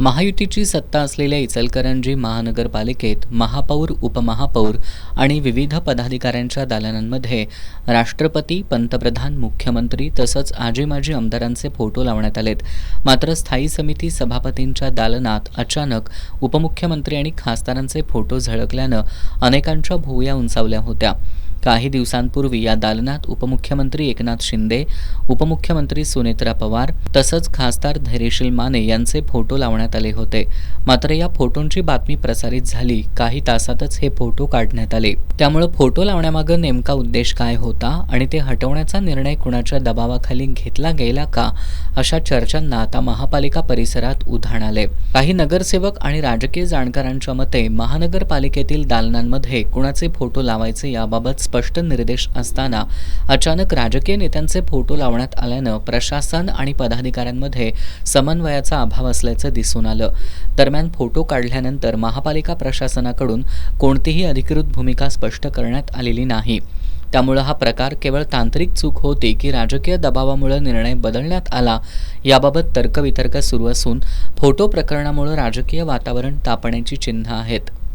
महायुतीची सत्ता असलेल्या इचलकरंजी महानगरपालिकेत महापौर, उपमहापौर आणि विविध पदाधिकाऱ्यांच्या दालनांमध्ये राष्ट्रपती, पंतप्रधान, मुख्यमंत्री तसंच आजी-माजी आमदारांचे फोटो लावण्यात आलेत. मात्र स्थायी समिती सभापतींच्या दालनात अचानक उपमुख्यमंत्री आणि खासदारांचे फोटो झळकल्यानं अनेकांच्या भुवया उंचावल्या होत्या. काही दिवसांपूर्वी या दालनात उपमुख्यमंत्री एकनाथ शिंदे, उपमुख्यमंत्री सुनेत्रा पवार तसंच खासदार धैर्यशील माने यांचे फोटो लावण्यात आले होते. मात्र या फोटोंची बातमी प्रसारित झाली काही तासातच हे फोटो काढण्यात आले. त्यामुळे फोटो लावण्यामागे नेमका उद्देश काय होता आणि ते हटवण्याचा निर्णय कुणाच्या दबावाखाली घेतला गेला का, अशा चर्चांना आता महापालिका परिसरात उधाण आले. काही नगरसेवक आणि राजकीय जाणकारांच्या मते महानगरपालिकेतील दालनांमध्ये कुणाचे फोटो लावायचे याबाबत स्पष्ट निर्देश असताना अचानक राजकीय नेत्यांचे फोटो लावण्यात आल्यानं प्रशासन आणि पदाधिकाऱ्यांमध्ये समन्वयाचा अभाव असल्याचं दिसून आलं. दरम्यान फोटो काढल्यानंतर महापालिका प्रशासनाकडून कोणतीही अधिकृत भूमिका स्पष्ट करण्यात आलेली नाही. त्यामुळे हा प्रकार केवळ तांत्रिक चूक होती की राजकीय दबावामुळे निर्णय बदलण्यात आला, याबाबत तर्कवितर्क सुरू असून फोटो प्रकरणामुळे राजकीय वातावरण तापण्याची चिन्ह आहेत.